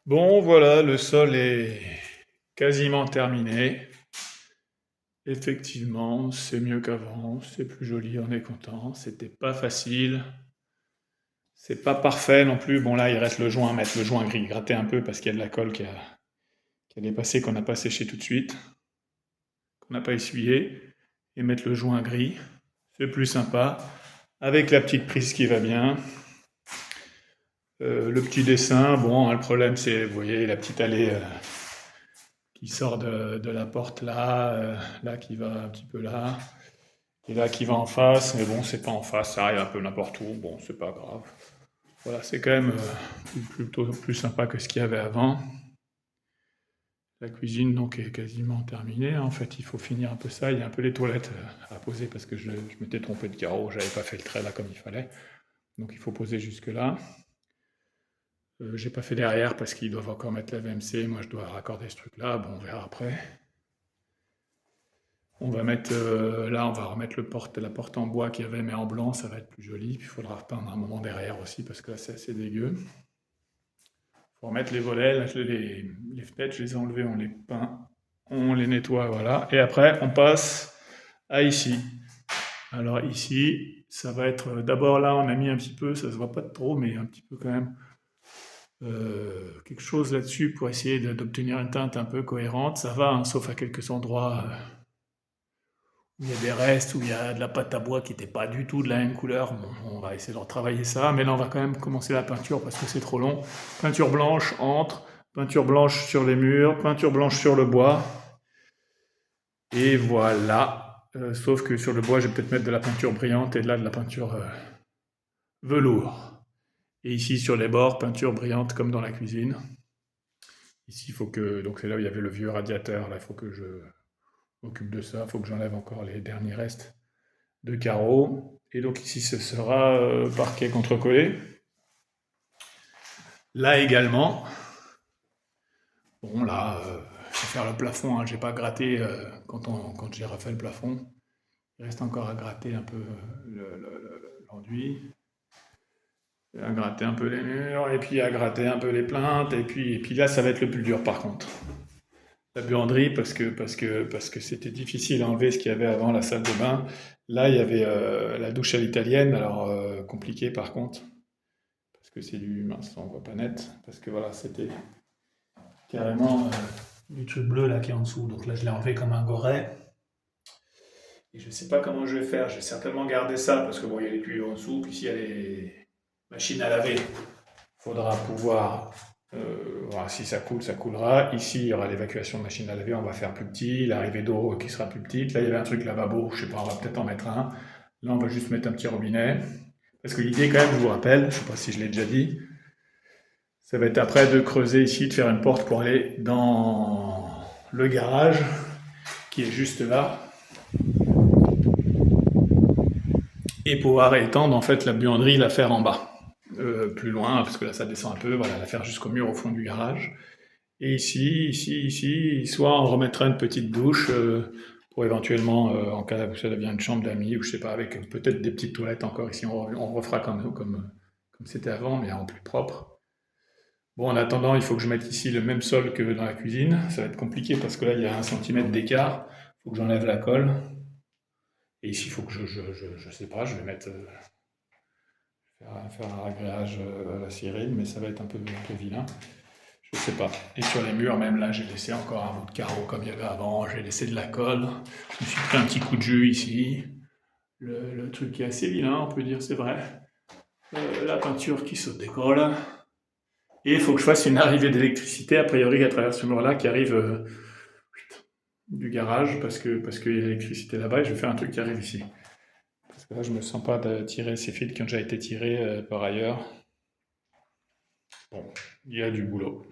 Bon, voilà, le sol est quasiment terminé. Effectivement, c'est mieux qu'avant, c'est plus joli, on est content. C'était pas facile, c'est pas parfait non plus. Bon, là, il reste le joint à mettre, le joint gris, gratter un peu parce qu'il y a de la colle qui a dépassé, qu'on n'a pas séché tout de suite, qu'on n'a pas essuyé, et mettre le joint gris. C'est plus sympa, avec la petite prise qui va bien. Le petit dessin, bon, hein, le problème c'est, vous voyez, la petite allée qui sort de la porte là, là qui va un petit peu là, et là qui va en face, mais bon, c'est pas en face, ça arrive un peu n'importe où, bon, c'est pas grave. Voilà, c'est quand même plutôt plus sympa que ce qu'il y avait avant. La cuisine donc est quasiment terminée, hein. En fait, il faut finir un peu ça. Il y a un peu les toilettes à poser parce que je m'étais trompé de carreau, j'avais pas fait le trait là comme il fallait. Donc il faut poser jusque là. J'ai pas fait derrière parce qu'ils doivent encore mettre la VMC. Moi, je dois raccorder ce truc-là. Bon, on verra après. On va mettre là, on va remettre la porte en bois qu'il y avait, mais en blanc, ça va être plus joli. Puis il faudra repeindre un moment derrière aussi parce que là, c'est assez dégueu. Il faut remettre les volets, là, les fenêtres, je les ai enlevées, on les peint, on les nettoie, voilà. Et après, on passe à ici. Alors ici, ça va être d'abord là, on a mis un petit peu, ça se voit pas trop, mais un petit peu quand même quelque chose là-dessus pour essayer d'obtenir une teinte un peu cohérente. Ça va, hein, sauf à quelques endroits où il y a des restes, où il y a de la pâte à bois qui n'était pas du tout de la même couleur. Bon, on va essayer de retravailler ça, mais là on va quand même commencer la peinture parce que c'est trop long. Peinture blanche entre, peinture blanche sur les murs, peinture blanche sur le bois. Et voilà. Sauf que sur le bois, je vais peut-être mettre de la peinture brillante et là de la peinture velours. Et ici sur les bords, peinture brillante comme dans la cuisine. Ici, il faut que. Donc c'est là où il y avait le vieux radiateur. Là, il faut que je m'occupe de ça. Il faut que j'enlève encore les derniers restes de carreaux. Et donc ici, ce sera parquet contre-collé. Là également. Bon, là, je vais faire le plafond. Hein. J'ai pas gratté quand j'ai refait le plafond. Il reste encore à gratter un peu l'enduit. À gratter un peu les murs, et puis à gratter un peu les plaintes, et puis là, ça va être le plus dur par contre. La buanderie, parce que c'était difficile à enlever ce qu'il y avait avant la salle de bain. Là, il y avait la douche à l'italienne, alors compliqué par contre, parce que c'est du mince, on voit pas net, parce que voilà, c'était carrément du truc bleu là qui est en dessous. Donc là, je l'ai enlevé comme un goret. Et je sais pas comment je vais faire. Je vais certainement garder ça parce que bon, il y a les tuyaux en dessous, puis s'il y a les machines à laver, il faudra pouvoir. Voilà, si ça coule, ça coulera. Ici, il y aura l'évacuation de machine à laver, on va faire plus petit. L'arrivée d'eau qui sera plus petite. Là, il y avait un truc lavabo, je sais pas, on va peut-être en mettre un. Là, on va juste mettre un petit robinet. Parce que l'idée, quand même, je vous rappelle, je sais pas si je l'ai déjà dit, ça va être après de creuser ici, de faire une porte pour aller dans le garage qui est juste là et pouvoir étendre en fait la buanderie, la faire en bas. Plus loin, parce que là ça descend un peu, voilà, la faire jusqu'au mur au fond du garage. Et ici, soit on remettra une petite douche pour éventuellement, en cas où ça devient une chambre d'amis, ou je sais pas, avec peut-être des petites toilettes encore ici, on refera comme c'était avant, mais en plus propre. Bon, en attendant, il faut que je mette ici le même sol que dans la cuisine. Ça va être compliqué parce que là, il y a 1 centimètre d'écart. Il faut que j'enlève la colle. Et ici, il faut que je sais pas, je vais mettre, faire un réglage à la Cyril, mais ça va être un peu vilain. Je sais pas. Et sur les murs, même là, j'ai laissé encore un bout de carreau comme il y avait avant. J'ai laissé de la colle. Je me suis pris un petit coup de jus ici. Le truc qui est assez vilain, on peut dire, c'est vrai. La peinture qui se décolle. Et il faut que je fasse une arrivée d'électricité, a priori, à travers ce mur-là, qui arrive du garage, parce qu'il y a l'électricité là-bas, et je vais faire un truc qui arrive ici. Parce que là, je me sens pas de tirer ces fils qui ont déjà été tirés par ailleurs. Bon, il y a du boulot.